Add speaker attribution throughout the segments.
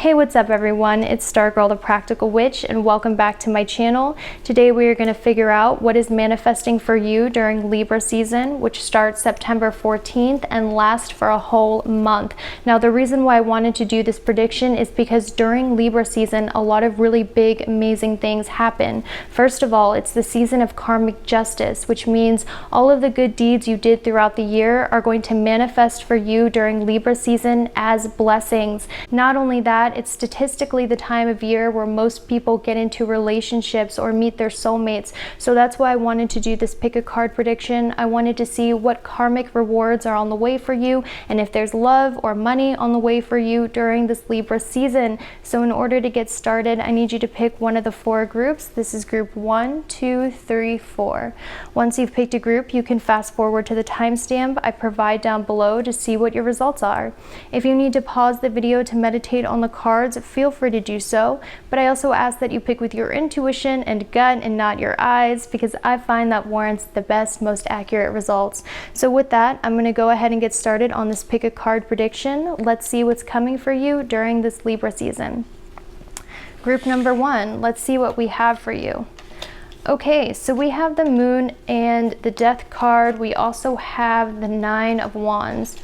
Speaker 1: Hey, what's up everyone? It's Stargirl the Practical Witch and welcome back to my channel. Today we are going to figure out what is manifesting for you during Libra season, which starts September 14th and lasts for a whole month. Now the reason why I wanted to do this prediction is because during Libra season a lot of really big amazing things happen. First of all, it's the season of karmic justice, which means all of the good deeds you did throughout the year are going to manifest for you during Libra season as blessings. Not only that, it's statistically the time of year where most people get into relationships or meet their soulmates. So that's why I wanted to do this pick a card prediction. I wanted to see what karmic rewards are on the way for you and if there's love or money on the way for you during this Libra season. So in order to get started, I need you to pick one of the four groups. This is group 1, 2, 3, 4. Once you've picked a group, you can fast forward to the timestamp I provide down below to see what your results are. If you need to pause the video to meditate on the cards, feel free to do so, but I also ask that you pick with your intuition and gut and not your eyes, because I find that warrants the best, most accurate results. So with that, I'm going to go ahead and get started on this pick a card prediction. Let's see what's coming for you during this Libra season. Group number 1, let's see what we have for you. Okay, so we have the Moon and the Death card. We also have the 9 of Wands.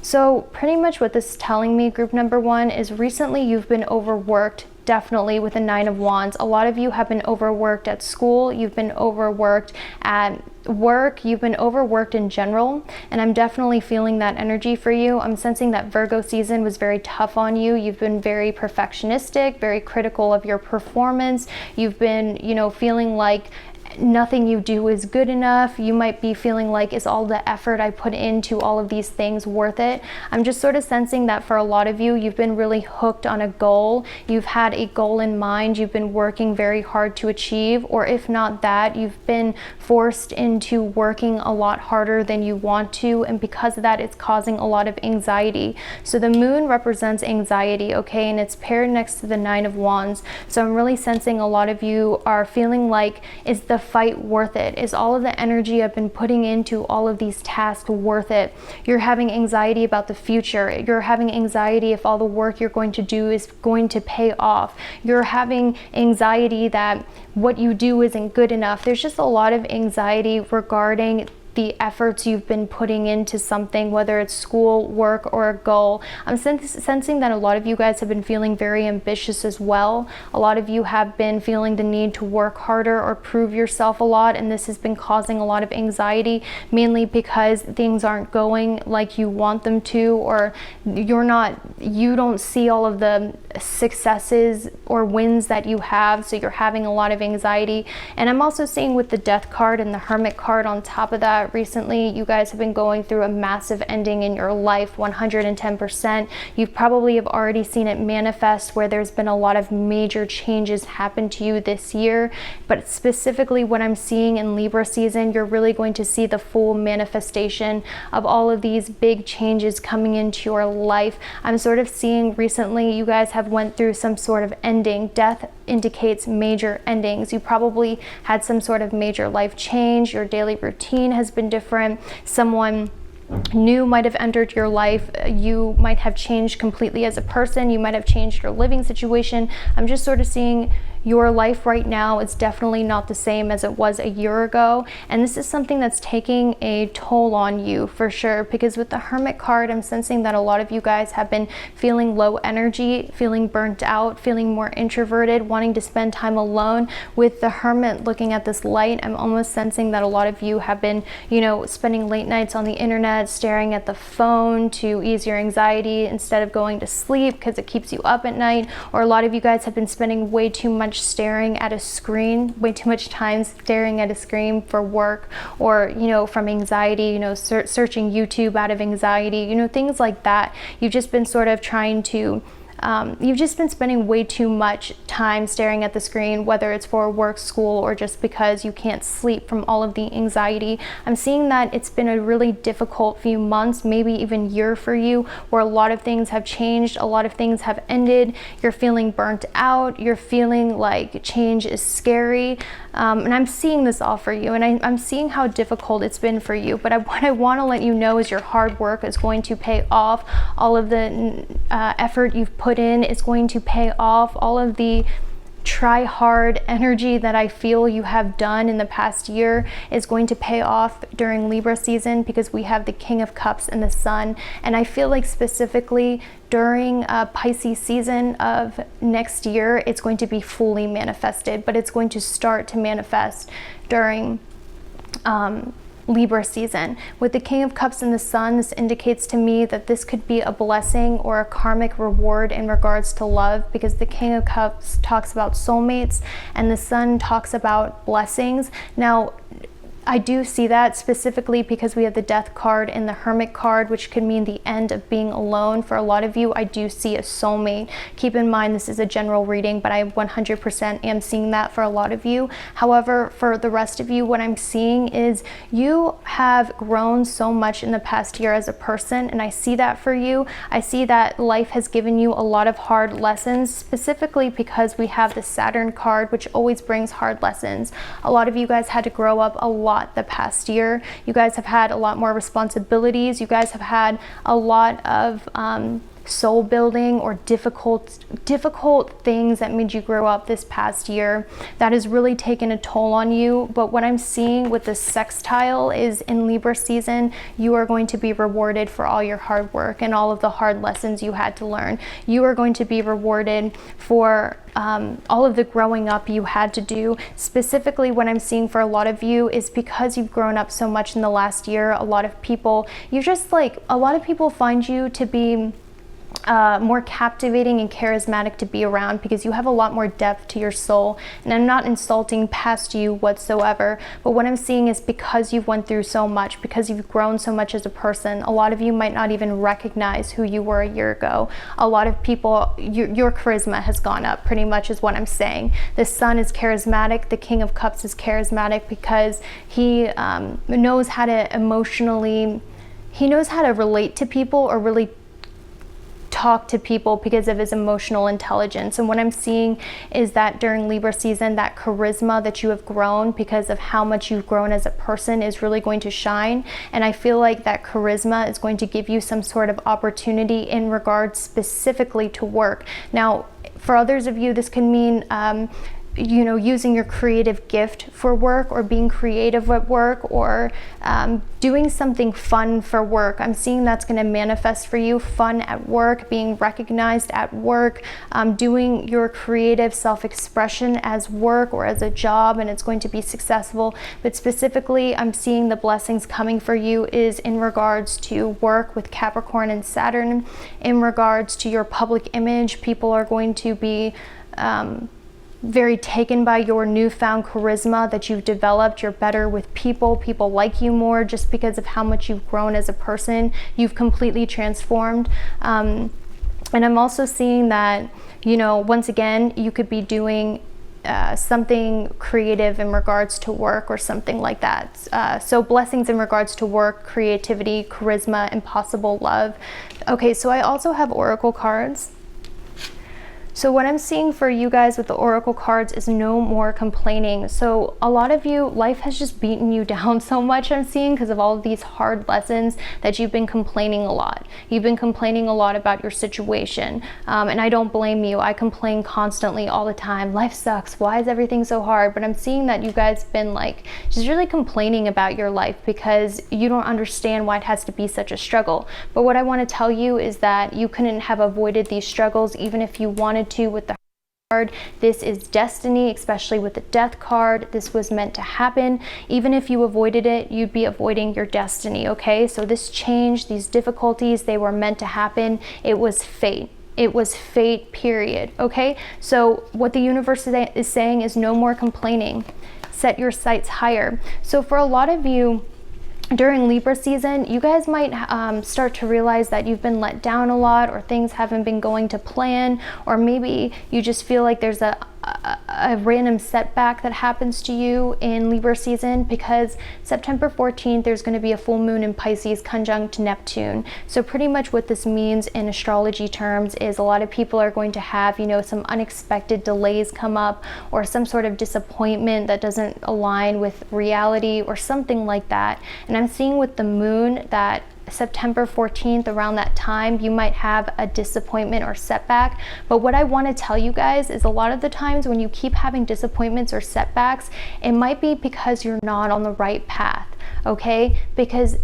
Speaker 1: So pretty much what this is telling me, group number 1, is recently you've been overworked, definitely with the 9 of Wands. A lot of you have been overworked at school, you've been overworked at work, you've been overworked in general, and I'm definitely feeling that energy for you. I'm sensing that Virgo season was very tough on you. You've been very perfectionistic, very critical of your performance. You've been, feeling like nothing you do is good enough. You might be feeling like, is all the effort I put into all of these things worth it? I'm just sort of sensing that for a lot of you, you've been really hooked on a goal. You've had a goal in mind you've been working very hard to achieve, or if not that, you've been forced into working a lot harder than you want to, and because of that, it's causing a lot of anxiety. So the Moon represents anxiety, okay, and it's paired next to the 9 of Wands. So I'm really sensing a lot of you are feeling like, is the fight worth it? Is all of the energy I've been putting into all of these tasks worth it? You're having anxiety about the future. You're having anxiety if all the work you're going to do is going to pay off. You're having anxiety that what you do isn't good enough. There's just a lot of anxiety regarding the efforts you've been putting into something, whether it's school, work, or a goal. I'm sensing that a lot of you guys have been feeling very ambitious as well. A lot of you have been feeling the need to work harder or prove yourself a lot, and this has been causing a lot of anxiety, mainly because things aren't going like you want them to, or you don't see all of the successes or wins that you have, so you're having a lot of anxiety. And I'm also seeing with the Death card and the Hermit card on top of that, recently you guys have been going through a massive ending in your life, 110%. You probably have already seen it manifest, where there's been a lot of major changes happen to you this year. But specifically what I'm seeing in Libra season, you're really going to see the full manifestation of all of these big changes coming into your life. I'm sort of seeing recently you guys have went through some sort of ending. Death indicates major endings. You probably had some sort of major life change. Your daily routine has been different. Someone new might have entered your life. You might have changed completely as a person. You might have changed your living situation. I'm just sort of seeing your life right now is definitely not the same as it was a year ago, and this is something that's taking a toll on you for sure, because with the Hermit card, I'm sensing that a lot of you guys have been feeling low energy, feeling burnt out, feeling more introverted, wanting to spend time alone. With the Hermit looking at this light, I'm almost sensing that a lot of you have been, spending late nights on the internet, staring at the phone to ease your anxiety instead of going to sleep because it keeps you up at night. Or a lot of you guys have been spending way too much staring at a screen, way too much time staring at a screen for work, or from anxiety, searching YouTube out of anxiety, things like that. You've just been sort of trying to you've just been spending way too much time time staring at the screen, whether it's for work, school, or just because you can't sleep from all of the anxiety. I'm seeing that it's been a really difficult few months, maybe even year for you, where a lot of things have changed, a lot of things have ended. You're feeling burnt out, you're feeling like change is scary, and I'm seeing this all for you, and I'm seeing how difficult it's been for you. But what I want to let you know is your hard work is going to pay off. All of the effort you've put in is going to pay off. All of the try hard energy that I feel you have done in the past year is going to pay off during Libra season, because we have the King of Cups and the Sun. And I feel like specifically during Pisces season of next year, it's going to be fully manifested, but it's going to start to manifest during Libra season. With the King of Cups and the Sun, this indicates to me that this could be a blessing or a karmic reward in regards to love, because the King of Cups talks about soulmates and the Sun talks about blessings. Now, I do see that specifically because we have the Death card and the Hermit card, which could mean the end of being alone. For a lot of you, I do see a soulmate. Keep in mind, this is a general reading, but I 100% am seeing that for a lot of you. However, for the rest of you, what I'm seeing is you have grown so much in the past year as a person, and I see that for you. I see that life has given you a lot of hard lessons, specifically because we have the Saturn card, which always brings hard lessons. A lot of you guys had to grow up a lot the past year. You guys have had a lot more responsibilities. You guys have had a lot of soul building or difficult things that made you grow up this past year. That has really taken a toll on you. But what I'm seeing with the sextile is in Libra season, you are going to be rewarded for all your hard work and all of the hard lessons you had to learn. You are going to be rewarded for all of the growing up you had to do. Specifically, what I'm seeing for a lot of you is because you've grown up so much in the last year, a lot of people find you to be more captivating and charismatic to be around, because you have a lot more depth to your soul. And I'm not insulting past you whatsoever, but what I'm seeing is because you've went through so much, because you've grown so much as a person, a lot of you might not even recognize who you were a year ago. A lot of people, your charisma has gone up, pretty much is what I'm saying. The Sun is charismatic, the King of Cups is charismatic because he knows how to relate to people, or really talk to people because of his emotional intelligence. And what I'm seeing is that during Libra season, that charisma that you have grown because of how much you've grown as a person is really going to shine. And I feel like that charisma is going to give you some sort of opportunity in regards specifically to work. Now, for others of you, this can mean using your creative gift for work, or being creative at work, or doing something fun for work. I'm seeing that's going to manifest for you. Fun at work, being recognized at work, doing your creative self-expression as work or as a job, and it's going to be successful. But specifically, I'm seeing the blessings coming for you is in regards to work with Capricorn and Saturn. In regards to your public image, people are going to be very taken by your newfound charisma that you've developed. You're better with people. People like you more just because of how much you've grown as a person. You've completely transformed. And I'm also seeing that, once again, you could be doing something creative in regards to work or something like that. So blessings in regards to work, creativity, charisma, impossible love. Okay, so I also have oracle cards. So what I'm seeing for you guys with the oracle cards is no more complaining. So a lot of you, life has just beaten you down so much, I'm seeing, because of all of these hard lessons, that you've been complaining a lot. You've been complaining a lot about your situation. And I don't blame you. I complain constantly all the time. Life sucks. Why is everything so hard? But I'm seeing that you guys have been just really complaining about your life because you don't understand why it has to be such a struggle. But what I want to tell you is that you couldn't have avoided these struggles even if you wanted to with the card. This is destiny, especially with the Death card. This was meant to happen. Even if you avoided it, you'd be avoiding your destiny, okay? So this change, these difficulties, they were meant to happen. It was fate. It was fate, period, okay? So what the universe is saying is no more complaining. Set your sights higher. So for a lot of you, during Libra season, you guys might start to realize that you've been let down a lot, or things haven't been going to plan, or maybe you just feel like there's a random setback that happens to you in Libra season, because September 14th there's going to be a full moon in Pisces conjunct Neptune. So pretty much what this means in astrology terms is a lot of people are going to have, you know, some unexpected delays come up, or some sort of disappointment that doesn't align with reality or something like that. And I'm seeing with the moon that September 14th, around that time, you might have a disappointment or setback. But what I want to tell you guys is, a lot of the times when you keep having disappointments or setbacks, it might be because you're not on the right path, okay? Because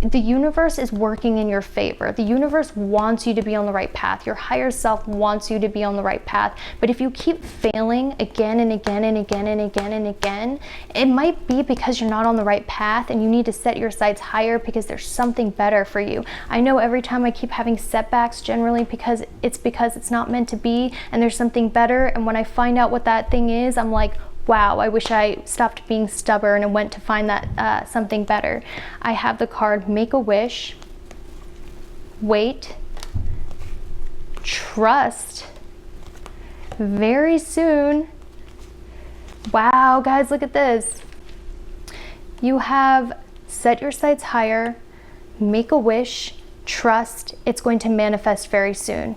Speaker 1: the universe is working in your favor. The universe wants you to be on the right path. Your higher self wants you to be on the right path. But if you keep failing again and again and again and again and again, it might be because you're not on the right path, and you need to set your sights higher, because there's something better for you. I know every time I keep having setbacks, generally because it's not meant to be, and there's something better. And when I find out what that thing is, I'm like, wow, I wish I stopped being stubborn and went to find that something better. I have the card Make a Wish, Wait, Trust, Very Soon. Wow, guys, look at this. You have Set Your Sights Higher, Make a Wish, Trust. It's going to manifest very soon.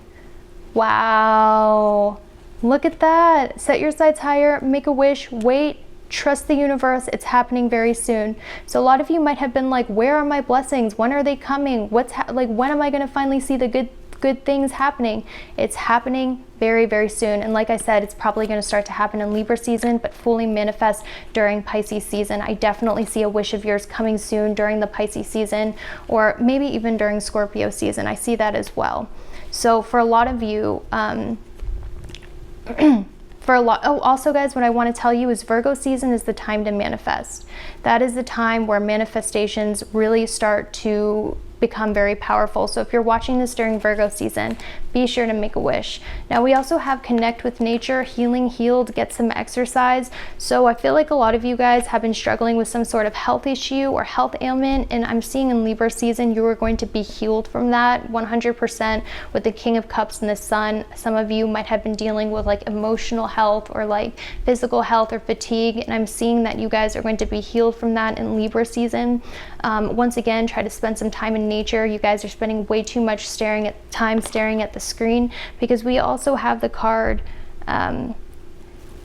Speaker 1: Wow. Look at that. Set your sights higher, make a wish, wait, trust the universe. It's happening very soon. So a lot of you might have been like, where are my blessings? When are they coming? When am I going to finally see the good things happening? It's happening very, very soon. And like I said, it's probably going to start to happen in Libra season, but fully manifest during Pisces season. I definitely see a wish of yours coming soon during the Pisces season, or maybe even during Scorpio season. I see that as well. So for a lot of you, also guys, what I want to tell you is Virgo season is the time to manifest. That is the time where manifestations really start to become very powerful. So if you're watching this during Virgo season, be sure to make a wish. Now we also have Connect with Nature, Healing Healed, get some exercise. So I feel like a lot of you guys have been struggling with some sort of health issue or health ailment, and I'm seeing in Libra season you are going to be healed from that 100% with the King of Cups and the Sun. Some of you might have been dealing with like emotional health or like physical health or fatigue, and I'm seeing that you guys are going to be healed from that in Libra season. Once again, try to spend some time in nature. You guys are spending way too much time staring at the screen, because we also have the card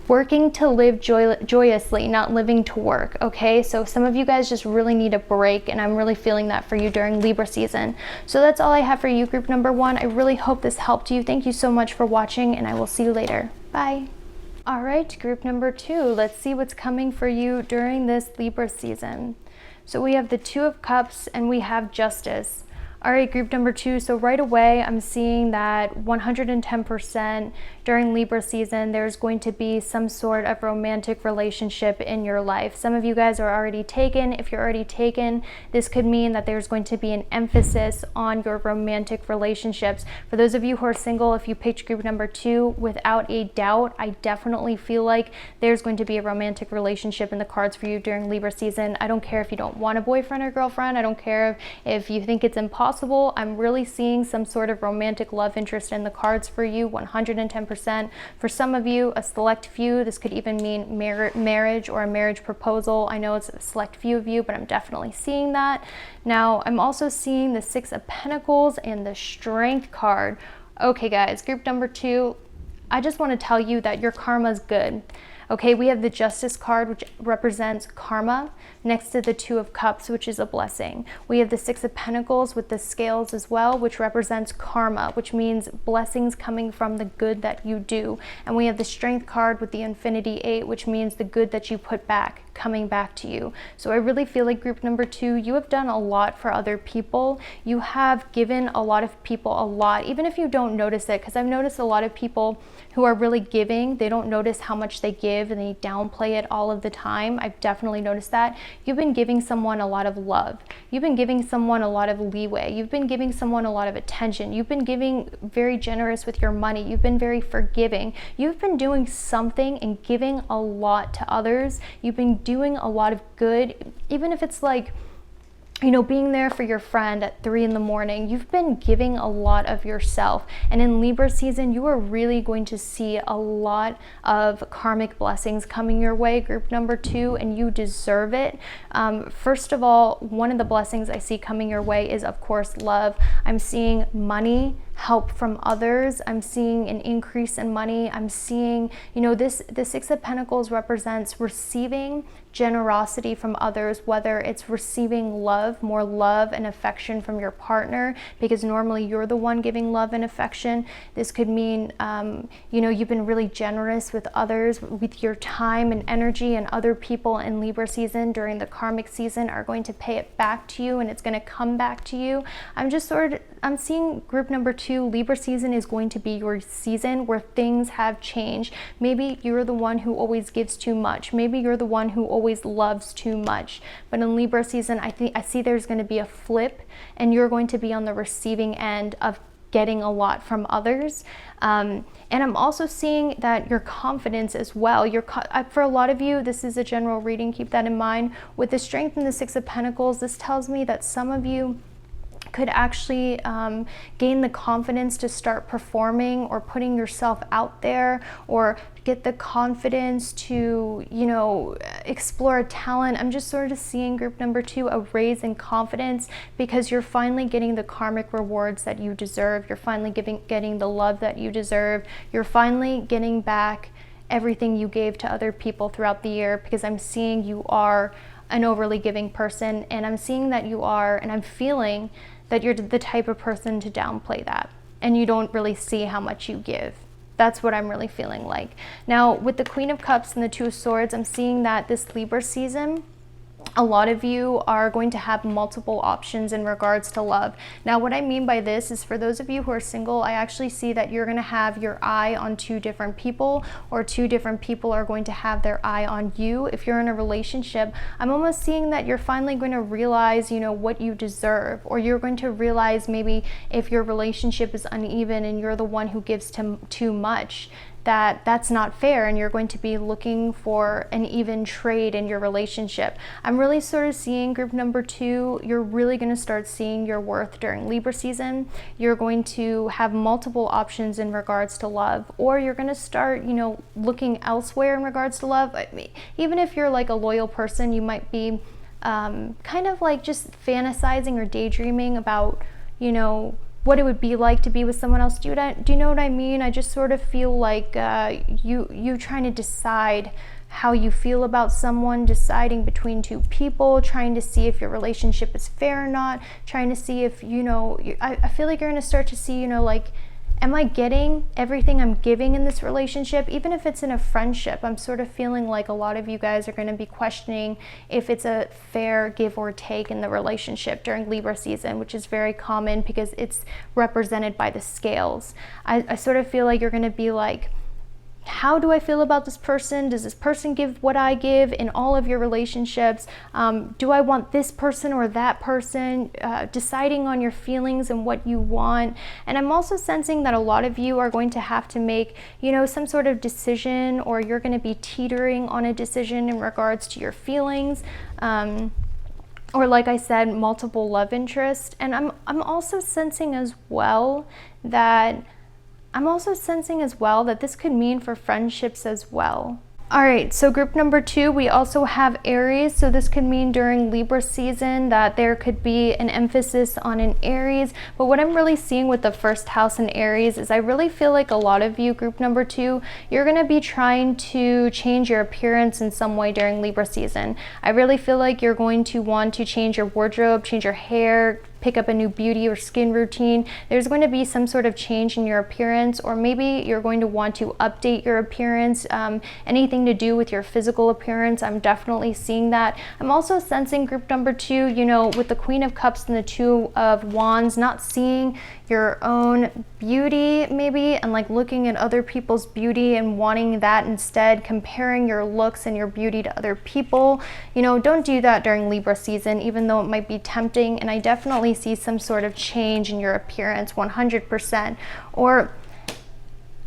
Speaker 1: working to live joyously, not living to work. Okay, so some of you guys just really need a break, and I'm really feeling that for you during Libra season. So that's all I have for you, group number 1. I really hope this helped you. Thank you so much for watching, and I will see you later. Bye. All right, group number 2, let's see what's coming for you during this Libra season. So we have the 2 of Cups and we have Justice. All right, group number 2, so right away I'm seeing that 110% during Libra season there's going to be some sort of romantic relationship in your life. Some of you guys are already taken. If you're already taken, this could mean that there's going to be an emphasis on your romantic relationships. For those of you who are single, if you picked group number 2, without a doubt, I definitely feel like there's going to be a romantic relationship in the cards for you during Libra season. I don't care if you don't want a boyfriend or girlfriend. I don't care if you think it's impossible. I'm really seeing some sort of romantic love interest in the cards for you, 110%. For some of you, a select few, this could even mean marriage or a marriage proposal. I know it's a select few of you, but I'm definitely seeing that. Now, I'm also seeing the 6 of Pentacles and the Strength card. Okay, guys, group number 2, I just want to tell you that your karma is good. Okay, we have the Justice card, which represents karma, next to the 2 of Cups, which is a blessing. We have the 6 of Pentacles with the scales as well, which represents karma, which means blessings coming from the good that you do. And we have the Strength card with the Infinity 8, which means the good that you put back, coming back to you. So I really feel like group number 2, you have done a lot for other people. You have given a lot of people a lot, even if you don't notice it, because I've noticed a lot of people who are really giving, they don't notice how much they give and they downplay it all of the time. I've definitely noticed that. You've been giving someone a lot of love. You've been giving someone a lot of leeway. You've been giving someone a lot of attention. You've been giving very generous with your money. You've been very forgiving. You've been doing something and giving a lot to others. You've been doing a lot of good, even if it's like being there for your friend at 3 in the morning. You've been giving a lot of yourself. And in Libra season, you are really going to see a lot of karmic blessings coming your way, group number 2, and you deserve it. First of all, one of the blessings I see coming your way is, of course, love. I'm seeing money, help from others. I'm seeing an increase in money. I'm seeing, the Six of Pentacles represents receiving generosity from others, whether it's receiving love, more love and affection from your partner, because normally you're the one giving love and affection. This could mean, you've been really generous with others, with your time and energy, and other people in Libra season during the karmic season are going to pay it back to you, and it's going to come back to you. I'm seeing group number 2, Libra season is going to be your season where things have changed. Maybe you're the one who always gives too much. Maybe you're the one who always loves too much. But in Libra season, I see there's going to be a flip, and you're going to be on the receiving end of getting a lot from others. And I'm also seeing that your confidence as well. For a lot of you, this is a general reading, keep that in mind. With the Strength and the Six of Pentacles, this tells me that some of you could actually gain the confidence to start performing or putting yourself out there, or get the confidence to, explore a talent. I'm just sort of seeing, group number 2, a raise in confidence, because you're finally getting the karmic rewards that you deserve. You're finally getting the love that you deserve. You're finally getting back everything you gave to other people throughout the year, because I'm seeing you are an overly giving person, and I'm seeing that you are, and I'm feeling that you're the type of person to downplay that, and you don't really see how much you give. That's what I'm really feeling like. Now, with the Queen of Cups and the Two of Swords, I'm seeing that this Libra season, a lot of you are going to have multiple options in regards to love. Now, what I mean by this is, for those of you who are single, I actually see that you're going to have your eye on 2 different people, or 2 different people are going to have their eye on you. If you're in a relationship, I'm almost seeing that you're finally going to realize, what you deserve, or you're going to realize maybe if your relationship is uneven and you're the one who gives too much, that's not fair, and you're going to be looking for an even trade in your relationship. I'm really sort of seeing, group number 2, you're really going to start seeing your worth during Libra season. You're going to have multiple options in regards to love, or you're going to start, looking elsewhere in regards to love. Even if you're like a loyal person, you might be kind of like just fantasizing or daydreaming about, what it would be like to be with someone else. Do you know what I mean? I just sort of feel like you trying to decide how you feel about someone, deciding between 2 people, trying to see if your relationship is fair or not, trying to see if, I feel like you're going to start to see, am I getting everything I'm giving in this relationship? Even if it's in a friendship, I'm sort of feeling like a lot of you guys are going to be questioning if it's a fair give or take in the relationship during Libra season, which is very common because it's represented by the scales. I sort of feel like you're going to be like, how do I feel about this person? Does this person give what I give in all of your relationships? Do I want this person or that person? Deciding on your feelings and what you want. And I'm also sensing that a lot of you are going to have to make, some sort of decision, or you're going to be teetering on a decision in regards to your feelings. Or like I said, multiple love interests. And I'm also sensing as well that this could mean for friendships as well. All right, so group number 2, we also have Aries. So this could mean during Libra season that there could be an emphasis on an Aries. But what I'm really seeing with the first house in Aries is I really feel like a lot of you, group number 2, you're going to be trying to change your appearance in some way during Libra season. I really feel like you're going to want to change your wardrobe, change your hair, pick up a new beauty or skin routine. There's going to be some sort of change in your appearance, or maybe you're going to want to update your appearance, anything to do with your physical appearance. I'm definitely seeing that. I'm also sensing, group number 2, with the Queen of Cups and the Two of Wands, not seeing your own beauty maybe, and like looking at other people's beauty and wanting that instead, comparing your looks and your beauty to other people. Don't do that during Libra season, even though it might be tempting. And I definitely see some sort of change in your appearance, 100%. Or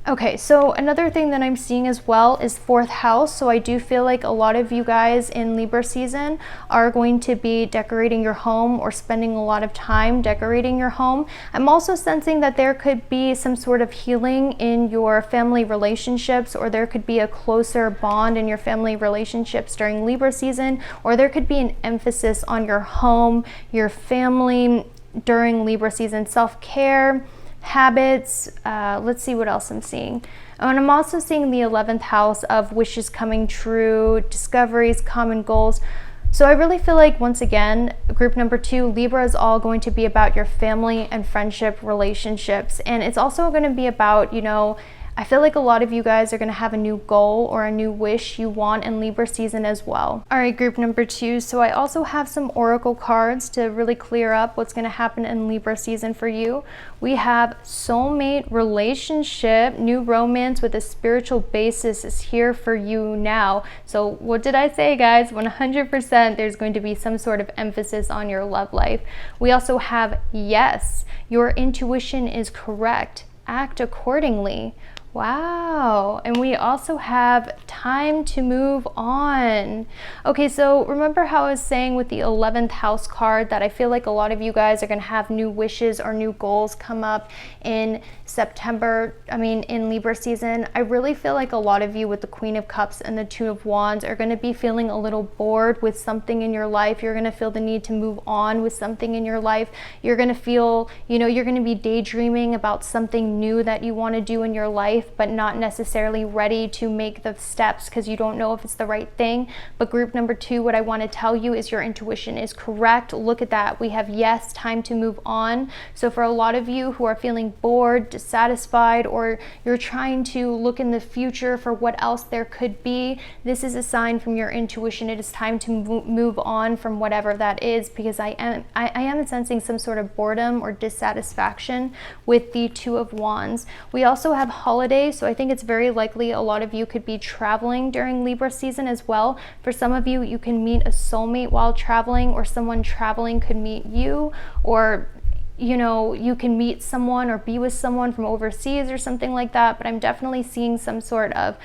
Speaker 1: Okay, so another thing that I'm seeing as well is 4th house. So I do feel like a lot of you guys in Libra season are going to be decorating your home or spending a lot of time decorating your home. I'm also sensing that there could be some sort of healing in your family relationships, or there could be a closer bond in your family relationships during Libra season, or there could be an emphasis on your home, your family during Libra season, self-care, habits. Let's see what else I'm seeing. And I'm also seeing the 11th house of wishes coming true, discoveries, common goals. So I really feel like, once again, group number 2, Libra is all going to be about your family and friendship relationships. And it's also going to be about, you know, I feel like a lot of you guys are going to have a new goal or a new wish you want in Libra season as well. All right, group number 2. So I also have some oracle cards to really clear up what's going to happen in Libra season for you. We have soulmate relationship, new romance with a spiritual basis is here for you now. So what did I say, guys? 100% there's going to be some sort of emphasis on your love life. We also have yes, your intuition is correct. Act accordingly. Wow. And we also have time to move on. Okay, so remember how I was saying with the 11th house card that I feel like a lot of you guys are going to have new wishes or new goals come up in in Libra season. I really feel like a lot of you with the Queen of Cups and the Two of Wands are going to be feeling a little bored with something in your life. You're going to feel the need to move on with something in your life. You're going to feel, you know, you're going to be daydreaming about something new that you want to do in your life, but not necessarily ready to make the steps because you don't know if it's the right thing. But group number 2, what I want to tell you is your intuition is correct. Look at that. We have yes, time to move on. So for a lot of you who are feeling bored, dissatisfied, or you're trying to look in the future for what else there could be, this is a sign from your intuition. It is time to move on from whatever that is, because I am sensing some sort of boredom or dissatisfaction with the Two of Wands. We also have holidays, so I think it's very likely a lot of you could be traveling during Libra season as well. For some of you, you can meet a soulmate while traveling, or someone traveling could meet you, or you know, you can meet someone or be with someone from overseas or something like that. But I'm definitely seeing some sort of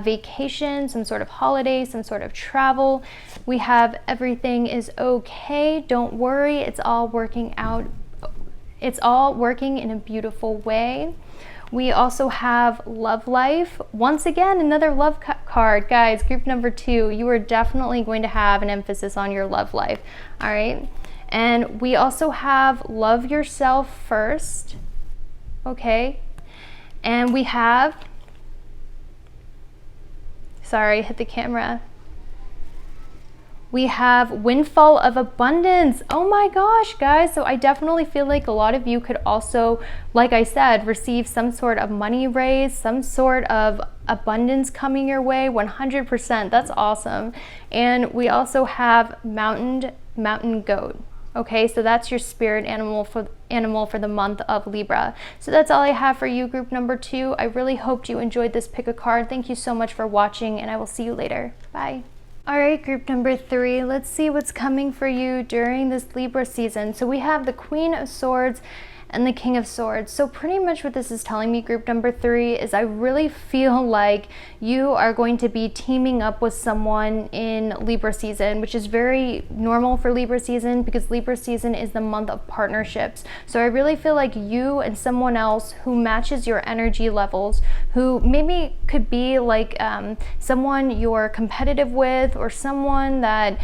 Speaker 1: vacation, some sort of holiday, some sort of travel. We have everything is okay. Don't worry. It's all working out. It's all working in a beautiful way. We also have love life. Once again, another love card. Guys, group number 2, you are definitely going to have an emphasis on your love life. All right. And we also have love yourself first. Okay. And we have, sorry, hit the camera. We have windfall of abundance. Oh my gosh, guys. So I definitely feel like a lot of you could also, like I said, receive some sort of money raise, some sort of abundance coming your way. 100%. That's awesome. And we also have mountain goat. Okay, so that's your spirit animal for the month of Libra. So that's all I have for you, group number 2. I really hoped you enjoyed this pick a card. Thank you so much for watching, and I will see you later. Bye. All right, group number 3, let's see what's coming for you during this Libra season. So we have the Queen of Swords and the King of Swords. So pretty much what this is telling me, group number 3, is I really feel like you are going to be teaming up with someone in Libra season, which is very normal for Libra season because Libra season is the month of partnerships. So I really feel like you and someone else who matches your energy levels, who maybe could be like someone you're competitive with, or someone that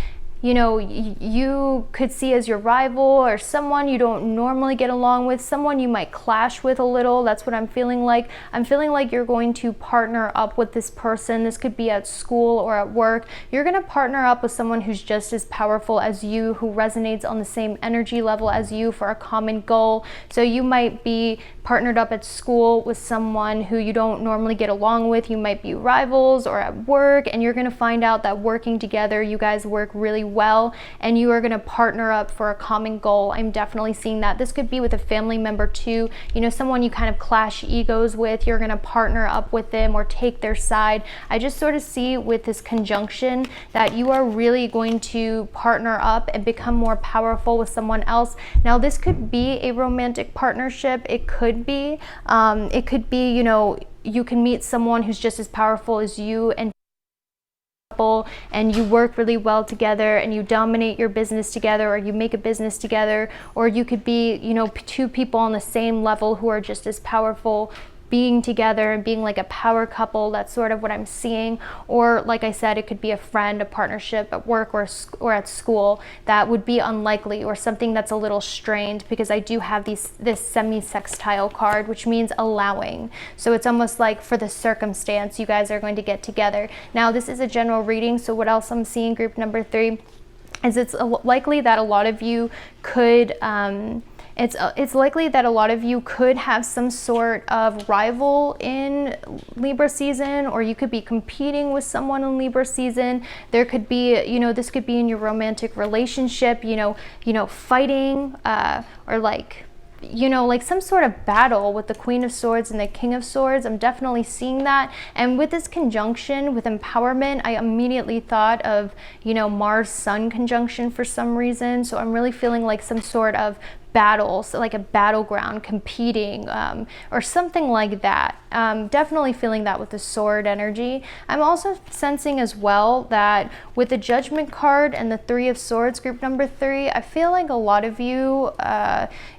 Speaker 1: you know, you could see as your rival, or someone you don't normally get along with, someone you might clash with a little. That's what I'm feeling like. I'm feeling like you're going to partner up with this person. This could be at school or at work. You're going to partner up with someone who's just as powerful as you, who resonates on the same energy level as you for a common goal. So you might be partnered up at school with someone who you don't normally get along with. You might be rivals, or at work, and you're going to find out that working together, you guys work really well, and you are going to partner up for a common goal. I'm definitely seeing that. This could be with a family member too, you know, someone you kind of clash egos with. You're going to partner up with them or take their side. I just sort of see with this conjunction that you are really going to partner up and become more powerful with someone else. Now this could be a romantic partnership. It could be, you know, you can meet someone who's just as powerful as you, and you work really well together and you dominate your business together, or you make a business together, or you could be, you know, two people on the same level who are just as powerful, being together and being like a power couple. That's sort of what I'm seeing. Or like I said, it could be a friend, a partnership at work or at school. That would be unlikely, or something that's a little strained, because I do have this semi-sextile card, which means allowing. So it's almost like for the circumstance, you guys are going to get together. Now, this is a general reading, so what else I'm seeing, group number 3, is it's likely that a lot of you could it's likely that a lot of you could have some sort of rival in Libra season, or you could be competing with someone in Libra season. There could be, you know, this could be in your romantic relationship, you know, fighting, or like, you know, like some sort of battle with the Queen of Swords and the King of Swords. I'm definitely seeing that. And with this conjunction with empowerment, I immediately thought of, you know, Mars Sun conjunction for some reason. So I'm really feeling like some sort of battles, like a battleground, competing, or something like that. Definitely feeling that with the sword energy. I'm also sensing as well that with the Judgment card and the Three of Swords, group number 3, I feel like a lot of you,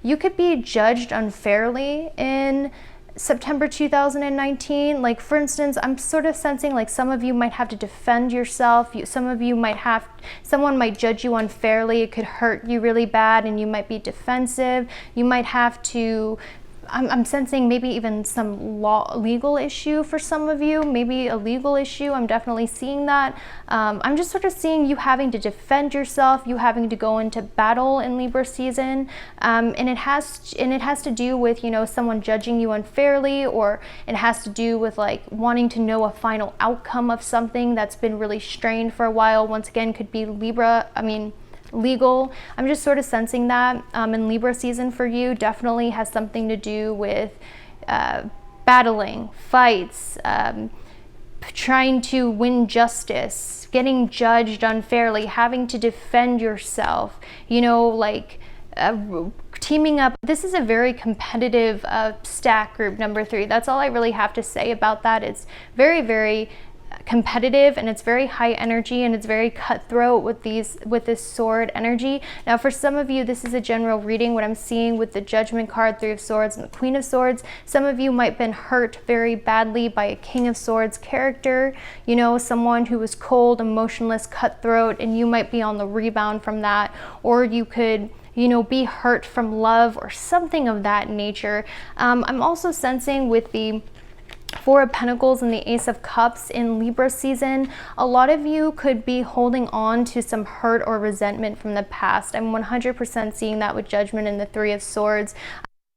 Speaker 1: you could be judged unfairly in September 2019. Like, for instance, I'm sort of sensing like some of you might have to defend yourself. Someone might judge you unfairly. It could hurt you really bad and you might be defensive. You might have to, I'm sensing maybe even some legal issue for some of you, maybe a legal issue. I'm definitely seeing that. I'm just sort of seeing you having to defend yourself, you having to go into battle in Libra season, and it has to do with, you know, someone judging you unfairly, or it has to do with like wanting to know a final outcome of something that's been really strained for a while. Once again, could be legal. I'm just sort of sensing that in Libra season for you definitely has something to do with battling, fights, trying to win justice, getting judged unfairly, having to defend yourself, you know, like teaming up. This is a very competitive stack, group number 3. That's all I really have to say about that. It's very, very competitive, and it's very high energy, and it's very cutthroat with this sword energy. Now, for some of you, this is a general reading. What I'm seeing with the Judgment card, Three of Swords, and the Queen of Swords, some of you might have been hurt very badly by a King of Swords character, you know, someone who was cold, emotionless, cutthroat, and you might be on the rebound from that. Or you could, you know, be hurt from love or something of that nature. I'm also sensing with the Four of Pentacles and the Ace of Cups in Libra season, a lot of you could be holding on to some hurt or resentment from the past. I'm 100% seeing that with Judgment and the Three of Swords.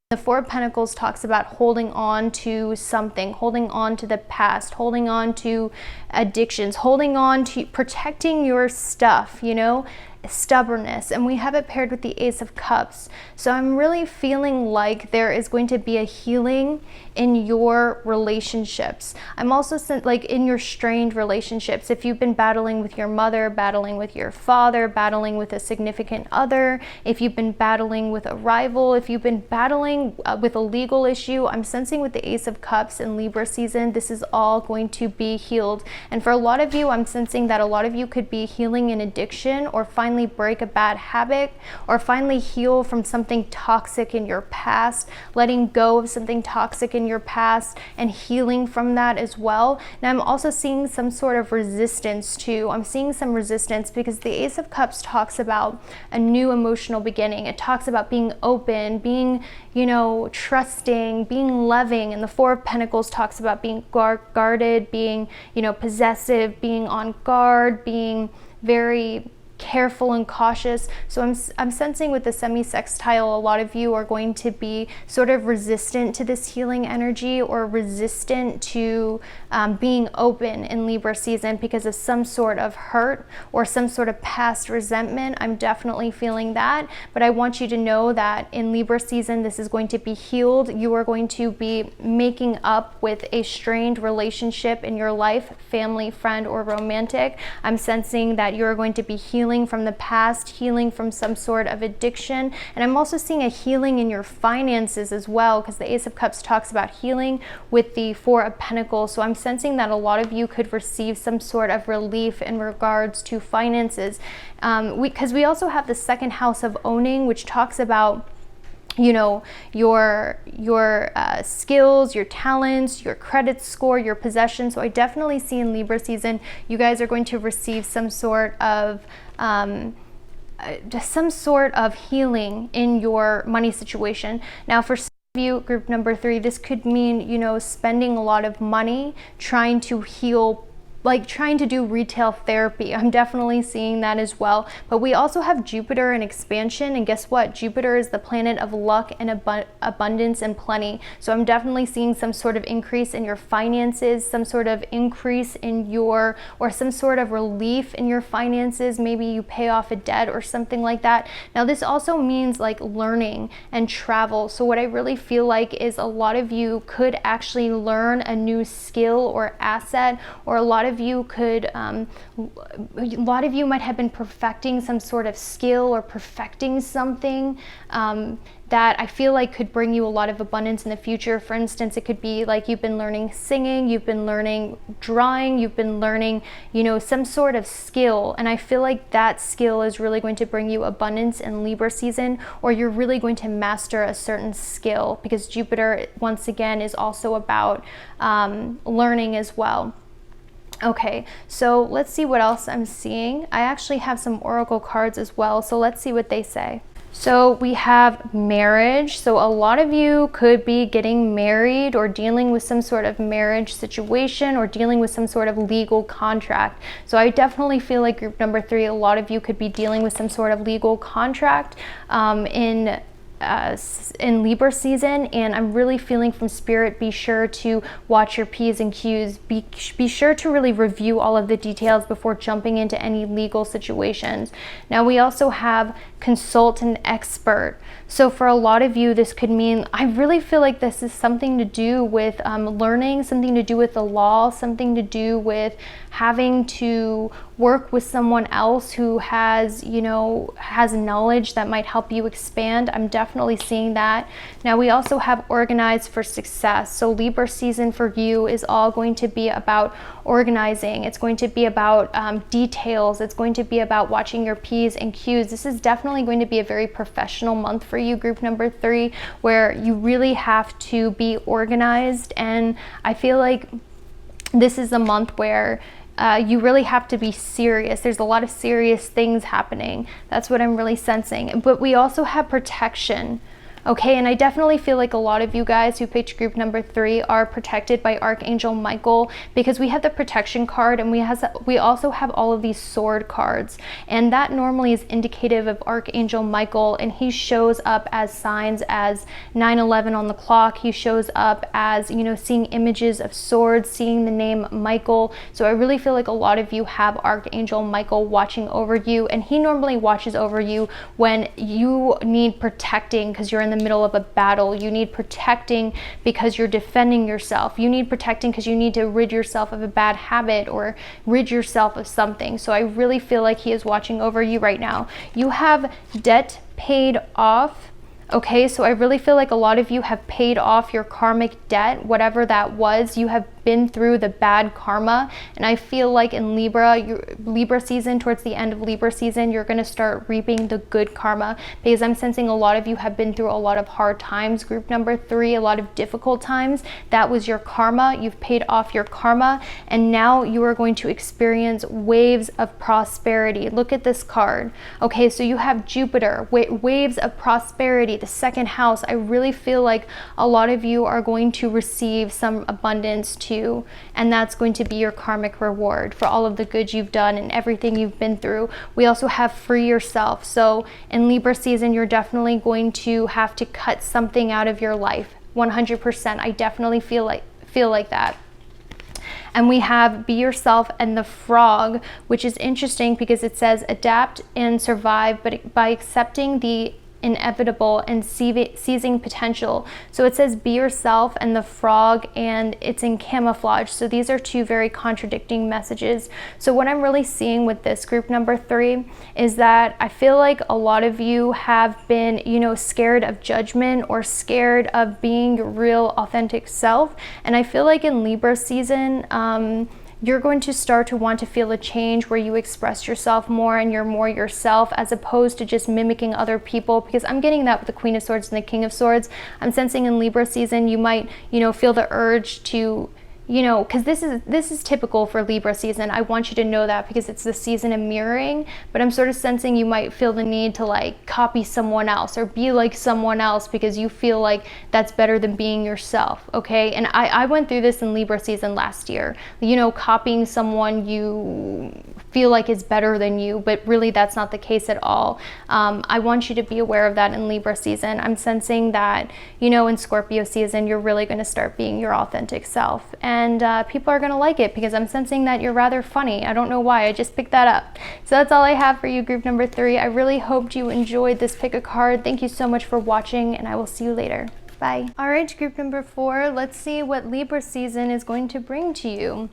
Speaker 1: The Four of Pentacles talks about holding on to something, holding on to the past, holding on to addictions, holding on to protecting your stuff, you know, stubbornness. And we have it paired with the Ace of Cups. So I'm really feeling like there is going to be a healing in your relationships. I'm also like in your strained relationships. If you've been battling with your mother, battling with your father, battling with a significant other, if you've been battling with a rival, if you've been battling with a legal issue, I'm sensing with the Ace of Cups in Libra season, this is all going to be healed. And for a lot of you, I'm sensing that a lot of you could be healing an addiction, or finally break a bad habit, or finally heal from something toxic in your past, letting go of something toxic in your past and healing from that as well. Now, I'm also seeing some sort of resistance too. I'm seeing some resistance because the Ace of Cups talks about a new emotional beginning. It talks about being open, being, you know, trusting, being loving. And the Four of Pentacles talks about being guarded, being, you know, possessive, being on guard, being very careful and cautious. So I'm sensing with the semi-sextile, a lot of you are going to be sort of resistant to this healing energy, or resistant to being open in Libra season because of some sort of hurt or some sort of past resentment. I'm definitely feeling that, but I want you to know that in Libra season, this is going to be healed. You are going to be making up with a strained relationship in your life, family, friend, or romantic. I'm sensing that you're going to be healing healing from the past, healing from some sort of addiction. And I'm also seeing a healing in your finances as well, because the Ace of Cups talks about healing with the Four of Pentacles. So I'm sensing that a lot of you could receive some sort of relief in regards to finances. Because we also have the second house of owning, which talks about, you know, your skills, your talents, your credit score, your possessions. So I definitely see in Libra season, you guys are going to receive some sort of just some sort of healing in your money situation. Now, for some of you, group number 3, this could mean, you know, spending a lot of money trying to heal, like trying to do retail therapy. I'm definitely seeing that as well. But we also have Jupiter in expansion, and guess what? Jupiter is the planet of luck and abundance and plenty. So I'm definitely seeing some sort of increase in your finances, some sort of increase in your, or some sort of relief in your finances. Maybe you pay off a debt or something like that. Now this also means like learning and travel. So what I really feel like is a lot of you could actually learn a new skill or asset, or a lot of you could, a lot of you might have been perfecting some sort of skill or perfecting something that I feel like could bring you a lot of abundance in the future. For instance, it could be like you've been learning singing, you've been learning drawing, you've been learning, you know, some sort of skill. And I feel like that skill is really going to bring you abundance in Libra season, or you're really going to master a certain skill, because Jupiter, once again, is also about learning as well. Okay, so let's see what else I'm seeing. I actually have some oracle cards as well, so let's see what they say. So we have marriage. So a lot of you could be getting married or dealing with some sort of marriage situation, or dealing with some sort of legal contract. So I definitely feel like group number 3, a lot of you could be dealing with some sort of legal contract in Libra season. And I'm really feeling from Spirit, be sure to watch your P's and Q's. Be sure to really review all of the details before jumping into any legal situations. Now we also have consult an expert. So for a lot of you, this could mean, I really feel like this is something to do with learning, something to do with the law, something to do with having to work with someone else who has, you know, has knowledge that might help you expand. I'm definitely seeing that. Now we also have organize for success. So Libra season for you is all going to be about organizing. It's going to be about details. It's going to be about watching your P's and Q's. This is definitely going to be a very professional month for you, group number 3, where you really have to be organized. And I feel like this is a month where you really have to be serious. There's a lot of serious things happening. That's what I'm really sensing. But we also have protection. Okay, and I definitely feel like a lot of you guys who picked group number 3 are protected by Archangel Michael, because we have the protection card, and we also have all of these sword cards, and that normally is indicative of Archangel Michael, and he shows up as signs as 9/11 on the clock. He shows up as, you know, seeing images of swords, seeing the name Michael. So I really feel like a lot of you have Archangel Michael watching over you, and he normally watches over you when you need protecting because you're in the middle of a battle. You need protecting because you're defending yourself. You need protecting because you need to rid yourself of a bad habit or rid yourself of something. So I really feel like he is watching over you right now. You have debt paid off. Okay, so I really feel like a lot of you have paid off your karmic debt, whatever that was. You have been through the bad karma, and I feel like in Libra season, towards the end of Libra season, you're going to start reaping the good karma, because I'm sensing a lot of you have been through a lot of hard times, group number 3, a lot of difficult times. That was your karma. You've paid off your karma, and now you are going to experience waves of prosperity. Look at this card. Okay, so you have Jupiter, waves of prosperity, the second house. I really feel like a lot of you are going to receive some abundance too, and that's going to be your karmic reward for all of the good you've done and everything you've been through. We also have free yourself. So in Libra season, you're definitely going to have to cut something out of your life. 100%. I definitely feel like that. And we have be yourself and the frog, which is interesting because it says adapt and survive, but by accepting the inevitable, and seizing potential. So it says be yourself and the frog, and it's in camouflage. So these are two very contradicting messages. So what I'm really seeing with this group number 3 is that I feel like a lot of you have been, you know, scared of judgment or scared of being your real authentic self. And I feel like in Libra season, you're going to start to want to feel a change where you express yourself more and you're more yourself, as opposed to just mimicking other people, because I'm getting that with the Queen of Swords and the King of Swords. I'm sensing in Libra season you might, you know, feel the urge to, you know, because this is typical for Libra season. I want you to know that because it's the season of mirroring, but I'm sort of sensing you might feel the need to like copy someone else or be like someone else because you feel like that's better than being yourself, okay? And I went through this in Libra season last year, you know, copying someone you feel like is better than you, but really that's not the case at all. I want you to be aware of that in Libra season. I'm sensing that, you know, in Scorpio season, you're really going to start being your authentic self. And people are going to like it because I'm sensing that you're rather funny. I don't know why, I just picked that up. So that's all I have for you, group number 3. I really hoped you enjoyed this pick a card. Thank you so much for watching, and I will see you later. Bye. All right, group number 4, let's see what Libra season is going to bring to you.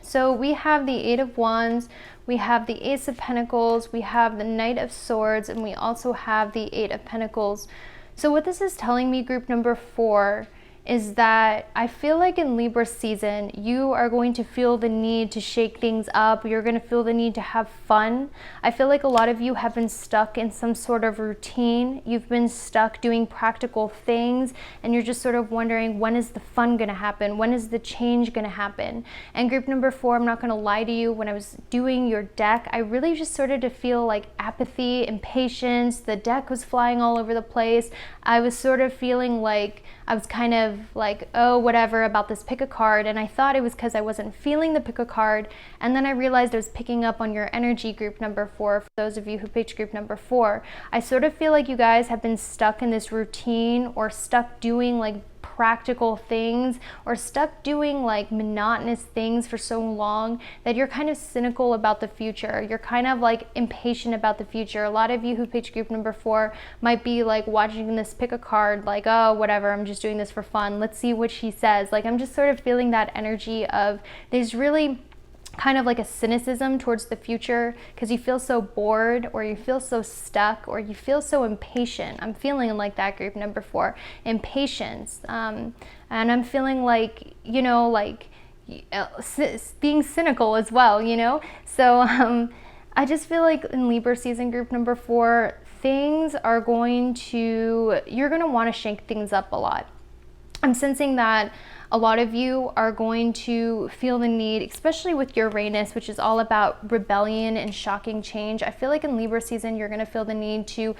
Speaker 1: So we have the 8 of Wands, we have the Ace of Pentacles, we have the Knight of Swords, and we also have the 8 of Pentacles. So what this is telling me, group number 4, is that I feel like in Libra season, you are going to feel the need to shake things up. You're going to feel the need to have fun. I feel like a lot of you have been stuck in some sort of routine. You've been stuck doing practical things, and you're just sort of wondering, when is the fun going to happen? When is the change going to happen? And group number 4, I'm not going to lie to you, when I was doing your deck, I really just started to feel like apathy, impatience. The deck was flying all over the place. I was sort of feeling like I was kind of like, oh, whatever about this pick a card. And I thought it was because I wasn't feeling the pick a card. And then I realized I was picking up on your energy, group number 4. For those of you who picked group number 4, I sort of feel like you guys have been stuck in this routine, or stuck doing like practical things, or stuck doing like monotonous things for so long that you're kind of cynical about the future. You're kind of like impatient about the future. A lot of you who picked group number 4 might be like watching this pick a card like, oh, whatever, I'm just doing this for fun. Let's see what she says. Like, I'm just sort of feeling that energy of there's really kind of like a cynicism towards the future because you feel so bored, or you feel so stuck, or you feel so impatient. I'm feeling like that, group number 4, impatience. And I'm feeling like, you know, like being cynical as well, you know? So I just feel like in Libra season, group number 4, things are going to, you're going to want to shake things up a lot. I'm sensing that a lot of you are going to feel the need, especially with Uranus, which is all about rebellion and shocking change. I feel like in Libra season, you're going to feel the need to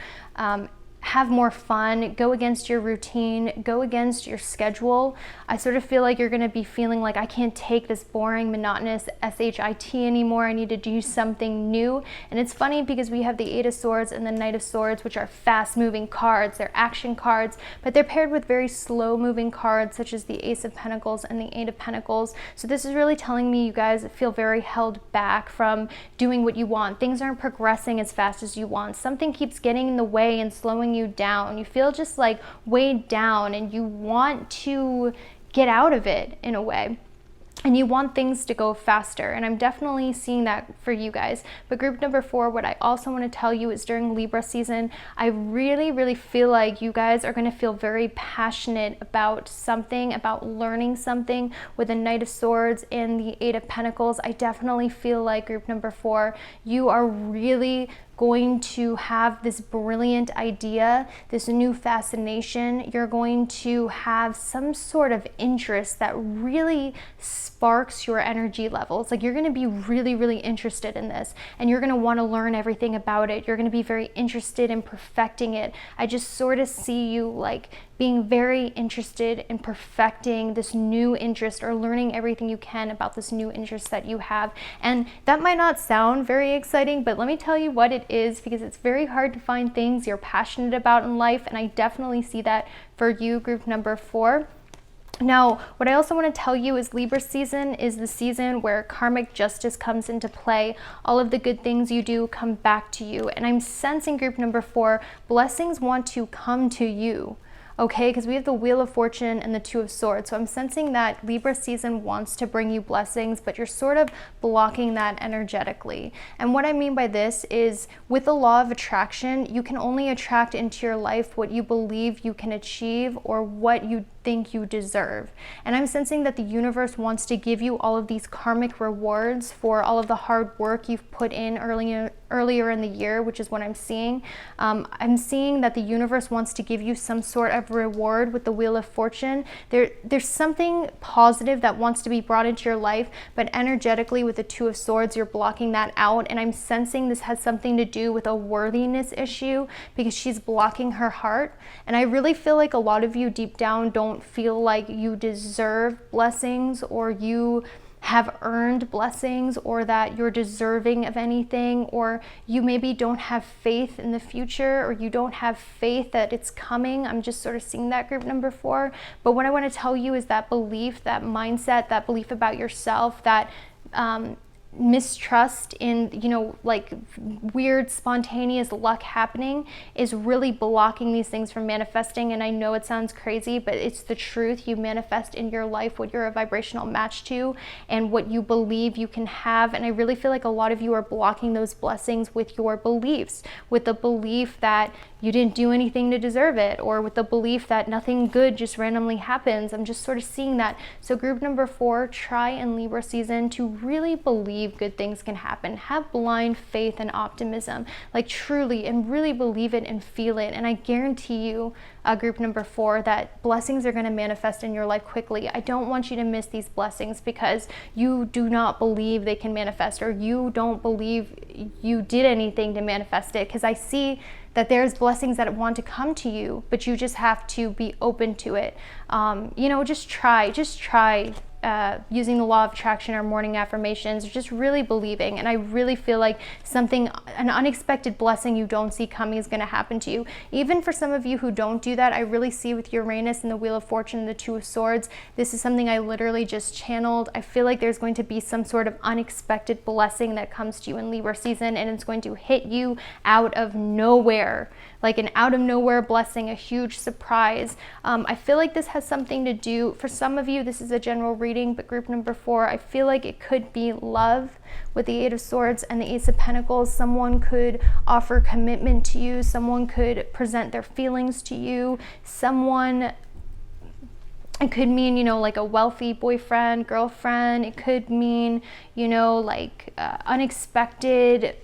Speaker 1: have more fun, go against your routine, go against your schedule. I sort of feel like you're going to be feeling like, I can't take this boring, monotonous SHIT anymore. I need to do something new. And it's funny because we have the 8 of Swords and the Knight of Swords, which are fast-moving cards. They're action cards, but they're paired with very slow-moving cards, such as the Ace of Pentacles and the 8 of Pentacles. So this is really telling me you guys feel very held back from doing what you want. Things aren't progressing as fast as you want. Something keeps getting in the way and slowing you down. You feel just like weighed down, and you want to get out of it in a way, and you want things to go faster. And I'm definitely seeing that for you guys. But group number 4, what I also want to tell you is during Libra season, I really feel like you guys are going to feel very passionate about something, about learning something. With the Knight of Swords and the 8 of Pentacles, I definitely feel like, group number 4, you are really going to have this brilliant idea, this new fascination. You're going to have some sort of interest that really sparks your energy levels. Like, you're going to be really interested in this, and you're going to want to learn everything about it. You're going to be very interested in perfecting it. I just sort of see you like being very interested in perfecting this new interest, or learning everything you can about this new interest that you have. And that might not sound very exciting, but let me tell you what it is, because it's very hard to find things you're passionate about in life, and I definitely see that for you, group number 4. Now, what I also want to tell you is Libra season is the season where karmic justice comes into play. All of the good things you do come back to you. And I'm sensing group number 4, blessings want to come to you. Okay, because we have the Wheel of Fortune and the Two of Swords. So I'm sensing that Libra season wants to bring you blessings, but you're sort of blocking that energetically. And what I mean by this is with the law of attraction, you can only attract into your life what you believe you can achieve or what you think you deserve. And I'm sensing that the universe wants to give you all of these karmic rewards for all of the hard work you've put in earlier in the year, which is what I'm seeing. I'm seeing that the universe wants to give you some sort of reward with the Wheel of Fortune. There's something positive that wants to be brought into your life, but energetically with the Two of Swords, you're blocking that out. And I'm sensing this has something to do with a worthiness issue because she's blocking her heart. And I really feel like a lot of you deep down don't feel like you deserve blessings or you have earned blessings or that you're deserving of anything, or you maybe don't have faith in the future or you don't have faith that it's coming. I'm just sort of seeing that group number 4. But what I want to tell you is that belief, that mindset, that belief about yourself, that mistrust in, you know, like weird spontaneous luck happening is really blocking these things from manifesting. And I know it sounds crazy, but it's the truth. You manifest in your life what you're a vibrational match to and what you believe you can have. And I really feel like a lot of you are blocking those blessings with your beliefs, with the belief that you didn't do anything to deserve it, or with the belief that nothing good just randomly happens. I'm just sort of seeing that. So group number 4, try in Libra season to really believe good things can happen. Have blind faith and optimism, like truly, and really believe it and feel it. And I guarantee you, group number 4, that blessings are going to manifest in your life quickly. I don't want you to miss these blessings because you do not believe they can manifest, or you don't believe you did anything to manifest it, because I see that there's blessings that want to come to you, but you just have to be open to it. You know, just try using the law of attraction or morning affirmations, or just really believing. And I really feel like an unexpected blessing you don't see coming is going to happen to you. Even for some of you who don't do that, I really see with Uranus and the Wheel of Fortune and the Two of Swords, this is something I literally just channeled. I feel like there's going to be some sort of unexpected blessing that comes to you in Libra season, and it's going to hit you out of nowhere, like an out of nowhere blessing, a huge surprise. I feel like this has something to do, for some of you, this is a general reading, but group number 4, I feel like it could be love with the 8 of Swords and the Ace of Pentacles. Someone could offer commitment to you. Someone could present their feelings to you. It could mean, you know, like a wealthy boyfriend, girlfriend. It could mean, you know, like unexpected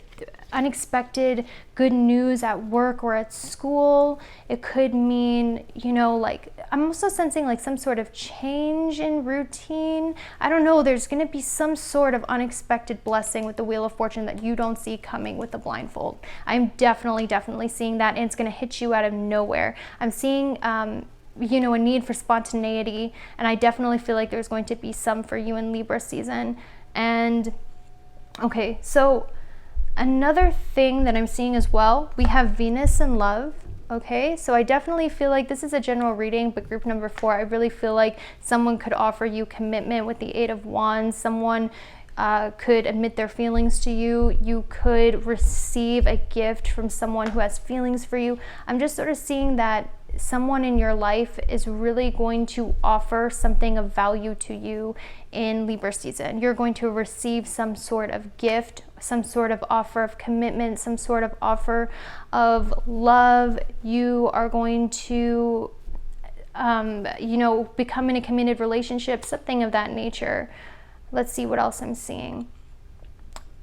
Speaker 1: good news at work or at school. It could mean, you know, like, I'm also sensing like some sort of change in routine. I don't know, there's going to be some sort of unexpected blessing with the Wheel of Fortune that you don't see coming with the blindfold. I'm definitely seeing that, and it's going to hit you out of nowhere. I'm seeing you know, a need for spontaneity, and I definitely feel like there's going to be some for you in Libra season. And okay, so another thing that I'm seeing as well, we have Venus and love. Okay, so I definitely feel like this is a general reading, but group number 4, I really feel like someone could offer you commitment with the 8 of Wands. Someone could admit their feelings to you. You could receive a gift from someone who has feelings for you. I'm just sort of seeing that someone in your life is really going to offer something of value to you in Libra season. You're going to receive some sort of gift, some sort of offer of commitment, some sort of offer of love. You are going to, you know, become in a committed relationship, something of that nature. Let's see what else I'm seeing.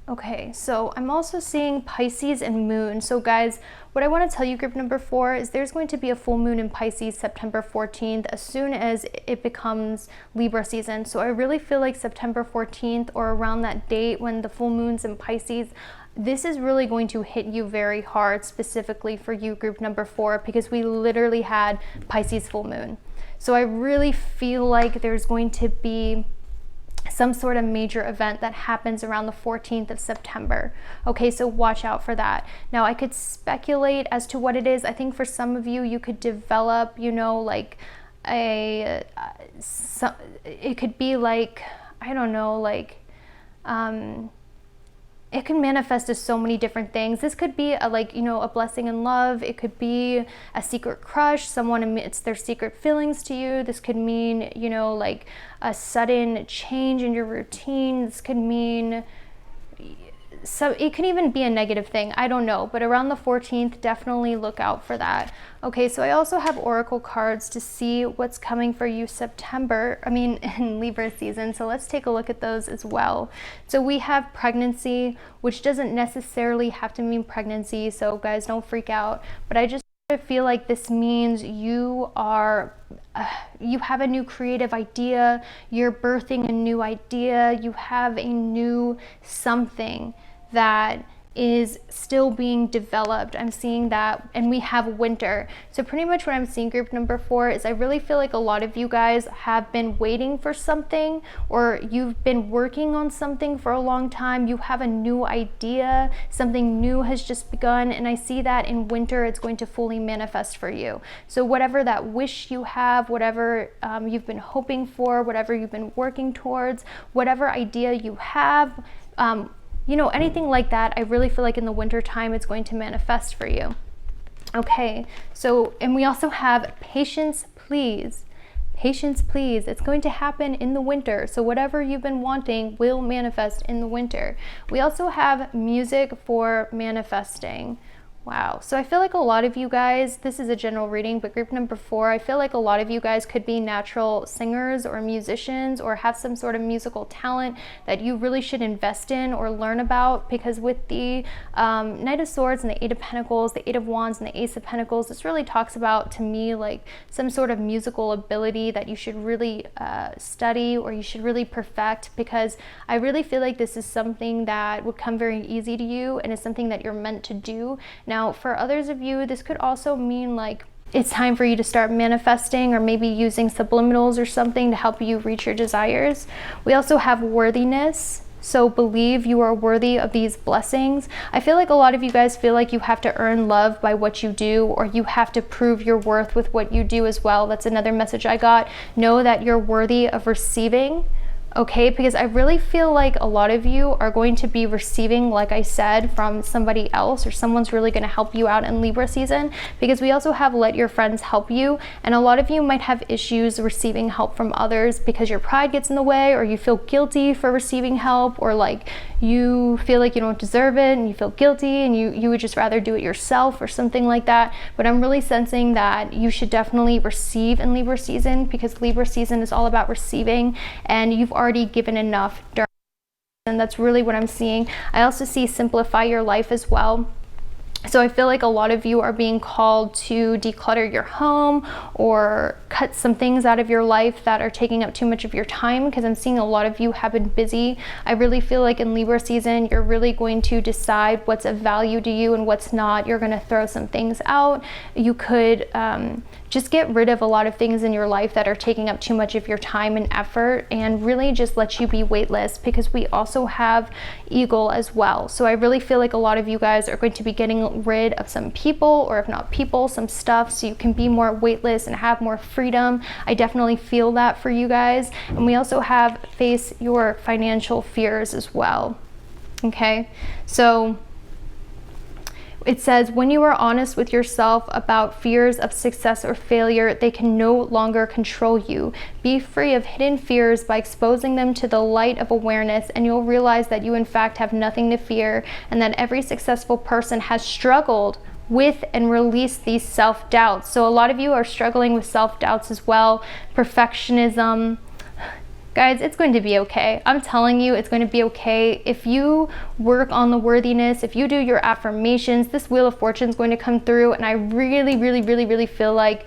Speaker 1: Okay, so I'm also seeing Pisces and moon. So guys, what I want to tell you, group number 4, is there's going to be a full moon in Pisces September 14th as soon as it becomes Libra season. So I really feel like September 14th or around that date when the full moon's in Pisces, this is really going to hit you very hard, specifically for you, group number 4, because we literally had Pisces full moon. So I really feel like there's going to be some sort of major event that happens around the 14th of September. Okay, so watch out for that. Now, I could speculate as to what it is. I think for some of you, you could develop, you know, like it could be like, I don't know, like, it can manifest as so many different things. This could be a blessing in love. It could be a secret crush. Someone admits their secret feelings to you. This could mean, like a sudden change in your routine. This could mean, so it can even be a negative thing. I don't know, but around the 14th, definitely look out for that. Okay, so I also have oracle cards to see what's coming for you in Libra season. So let's take a look at those as well. So we have pregnancy, which doesn't necessarily have to mean pregnancy. So guys, don't freak out. But I just feel like this means you have a new creative idea. You're birthing a new idea. You have a new something that is still being developed. I'm seeing that, and we have winter. So pretty much what I'm seeing, group number 4, is I really feel like a lot of you guys have been waiting for something, or you've been working on something for a long time. You have a new idea, something new has just begun, and I see that in winter it's going to fully manifest for you. So whatever that wish you have, whatever you've been hoping for, whatever you've been working towards, whatever idea you have, anything like that, I really feel like in the winter time it's going to manifest for you. Okay, so, and we also have patience, please. Patience, please. It's going to happen in the winter. So whatever you've been wanting will manifest in the winter. We also have music for manifesting. Wow. So I feel like a lot of you guys, this is a general reading, but group number 4, I feel like a lot of you guys could be natural singers or musicians or have some sort of musical talent that you really should invest in or learn about, because with the Knight of Swords and the 8 of Pentacles, the 8 of Wands and the Ace of Pentacles, this really talks about, to me, like some sort of musical ability that you should really study or you should really perfect, because I really feel like this is something that would come very easy to you and is something that you're meant to do. Now, for others of you, this could also mean like it's time for you to start manifesting, or maybe using subliminals or something to help you reach your desires. We also have worthiness. So believe you are worthy of these blessings. I feel like a lot of you guys feel like you have to earn love by what you do, or you have to prove your worth with what you do as well. That's another message I got. Know that you're worthy of receiving. Okay, because I really feel like a lot of you are going to be receiving, like I said, from somebody else, or someone's really going to help you out in Libra season, because we also have let your friends help you, and a lot of you might have issues receiving help from others because your pride gets in the way, or you feel guilty for receiving help, or like you feel like you don't deserve it and you feel guilty and you would just rather do it yourself or something like that. But I'm really sensing that you should definitely receive in Libra season, because Libra season is all about receiving, and you've already given enough during, and that's really what I'm seeing. I also see simplify your life as well. So I feel like a lot of you are being called to declutter your home or cut some things out of your life that are taking up too much of your time, because I'm seeing a lot of you have been busy. I really feel like in Libra season, you're really going to decide what's of value to you and what's not. You're going to throw some things out. You could just get rid of a lot of things in your life that are taking up too much of your time and effort, and really just let you be weightless, because we also have Eagle as well. So I really feel like a lot of you guys are going to be getting rid of some people, or if not people, some stuff, so you can be more weightless and have more freedom. I definitely feel that for you guys. And we also have face your financial fears as well. Okay, so it says, when you are honest with yourself about fears of success or failure, they can no longer control you. Be free of hidden fears by exposing them to the light of awareness, and you'll realize that you in fact have nothing to fear, and that every successful person has struggled with and released these self-doubts. So a lot of you are struggling with self-doubts as well, perfectionism. Guys, it's going to be okay. I'm telling you, it's going to be okay. If you work on the worthiness, if you do your affirmations, this Wheel of Fortune is going to come through, and I really feel like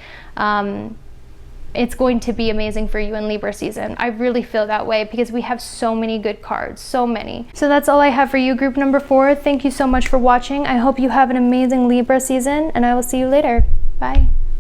Speaker 1: it's going to be amazing for you in Libra season. I really feel that way, because we have so many good cards, so many. So that's all I have for you, group number 4. Thank you so much for watching. I hope you have an amazing Libra season, and I will see you later. Bye.